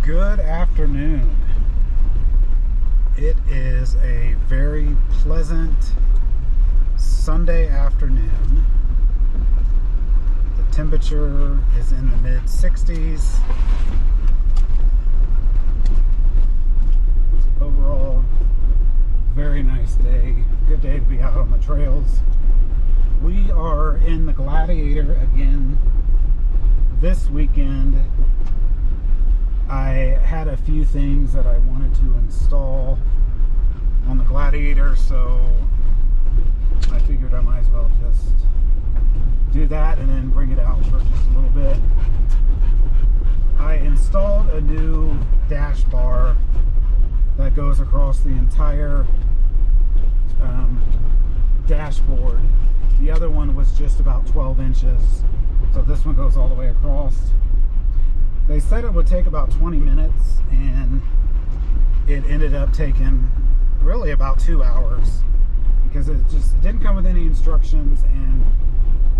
Good afternoon. It is a very pleasant Sunday afternoon. The temperature is in the mid 60s. Overall, very nice day. Good day to be out on the trails. We are in the Gladiator again this weekend. I had a few things that I wanted to install on the Gladiator, so I figured I might as well just do that and then bring it out for just a little bit. I installed a new dash bar that goes across the entire dashboard. The other one was just about 12 inches, so this one goes all the way across. They said it would take about 20 minutes, and it ended up taking really about 2 hours because it didn't come with any instructions, and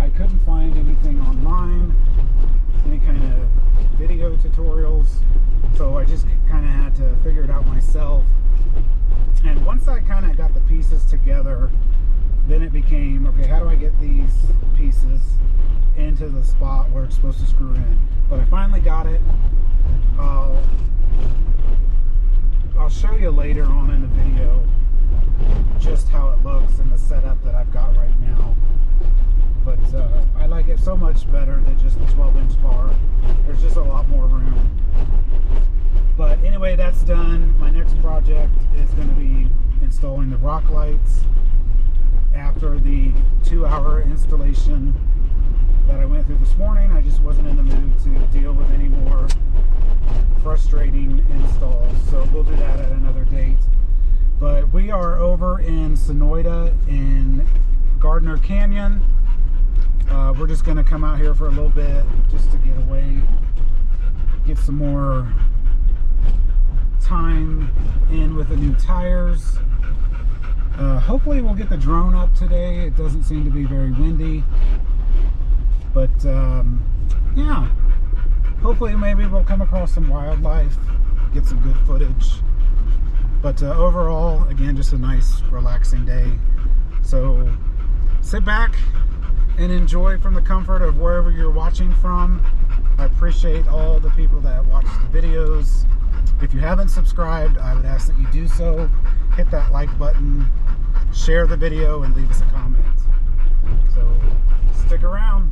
I couldn't find anything online, any kind of video tutorials, so I just kind of had to figure it out myself. And once I kind of got the pieces together, then it became, okay, how do I get these pieces into the spot where it's supposed to screw in? But I finally got it. I'll show you later on in the video just how it looks and the setup that I've got right now. But I like it so much better than just the 12-inch bar. There's just a lot more room. But anyway, that's done. My next project is going to be installing the rock lights. After the 2-hour installation that I went through this morning, I just wasn't in the mood to deal with any more frustrating installs, so we'll do that at another date. But we are over in Sonoyta in Gardner Canyon. We're just going to come out here for a little bit just to get away, get some more time in with the new tires. Hopefully we'll get the drone up today. It doesn't seem to be very windy, but yeah, hopefully maybe we'll come across some wildlife, get some good footage. But overall, again, just a nice relaxing day. So sit back and enjoy from the comfort of wherever you're watching from. I appreciate all the people that watch the videos. If you haven't subscribed, I would ask that you do so. Hit that like button, share the video, and leave us a comment. So stick around.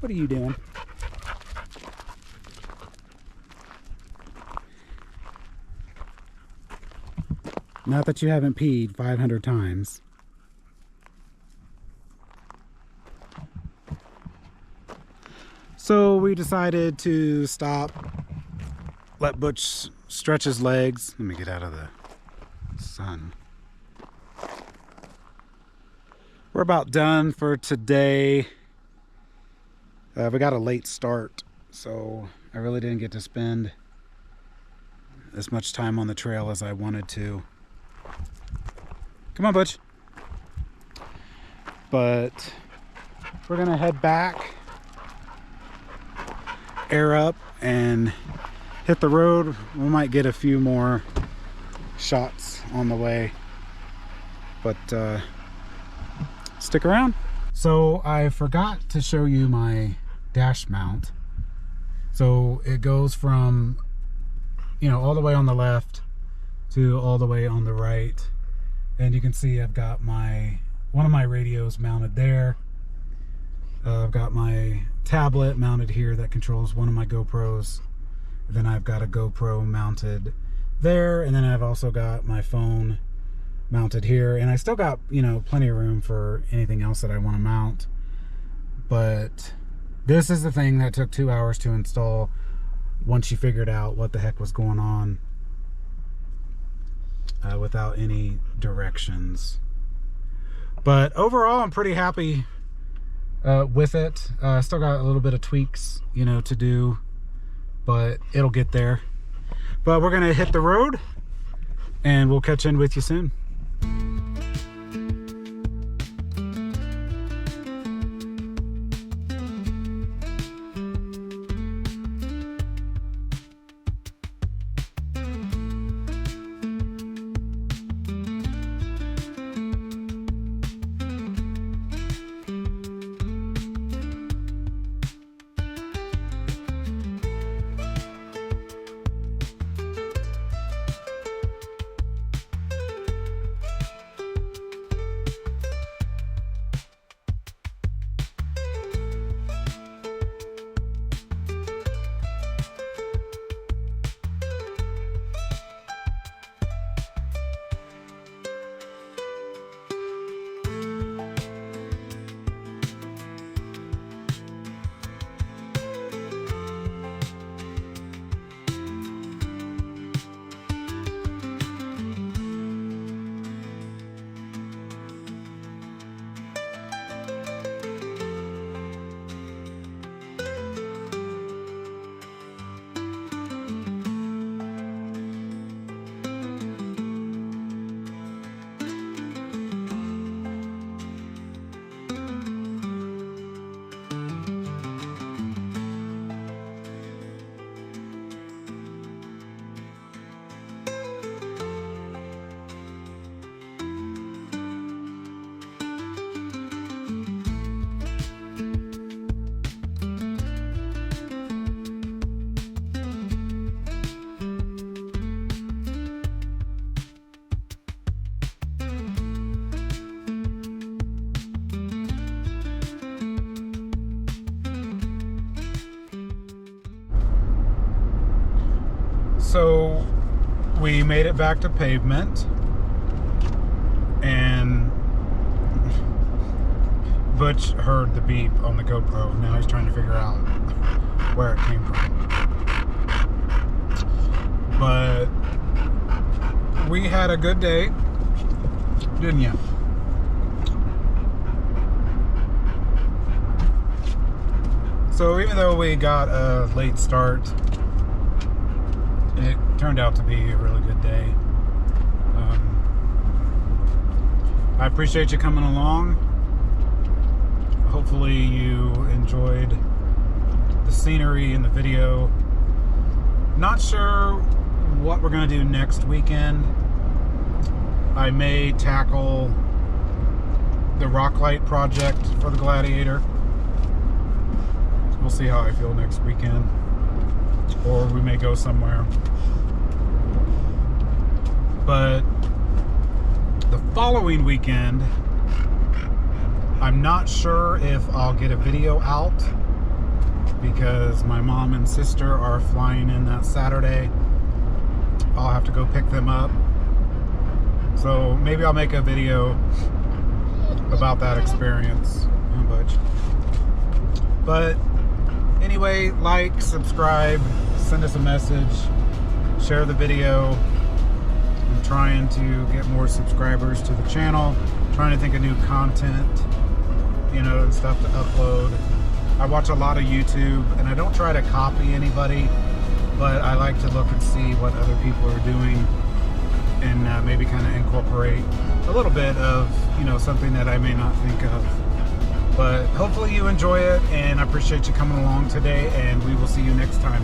What are you doing? Not that you haven't peed 500 times. So we decided to stop, let Butch stretch his legs. Let me get out of the sun. We're about done for today. We got a late start, so I really didn't get to spend as much time on the trail as I wanted to. Come on, Butch. But we're gonna head back, air up, and hit the road. We might get a few more shots on the way, but stick around. So I forgot to show you my dash mount. So it goes from, you know, all the way on the left to all the way on the right, and you can see I've got one of my radios mounted there. I've got my tablet mounted here that controls one of my GoPros. Then I've got a GoPro mounted there, and then I've also got my phone mounted here, and I still got, you know, plenty of room for anything else that I want to mount. But this is the thing that took 2 hours to install once you figured out what the heck was going on without any directions. But overall, I'm pretty happy with it. Still got a little bit of tweaks, you know, to do, but it'll get there. But we're gonna hit the road, and we'll catch in with you soon. So we made it back to pavement, and Butch heard the beep on the GoPro. Now he's trying to figure out where it came from. But we had a good day, didn't you? So even though we got a late start, it turned out to be a really good day. I appreciate you coming along. Hopefully you enjoyed the scenery in the video. Not sure what we're going to do next weekend. I may tackle the Rocklight project for the Gladiator. We'll see how I feel next weekend. Or we may go somewhere. But the following weekend, I'm not sure if I'll get a video out because my mom and sister are flying in that Saturday. I'll have to go pick them up. So maybe I'll make a video about that experience. But anyway, like, subscribe, send us a message, share the video. I'm trying to get more subscribers to the channel, trying to think of new content, you know, and stuff to upload. I watch a lot of YouTube, and I don't try to copy anybody, but I like to look and see what other people are doing, and maybe kind of incorporate a little bit of, you know, something that I may not think of. But hopefully you enjoy it, and I appreciate you coming along today, and we will see you next time.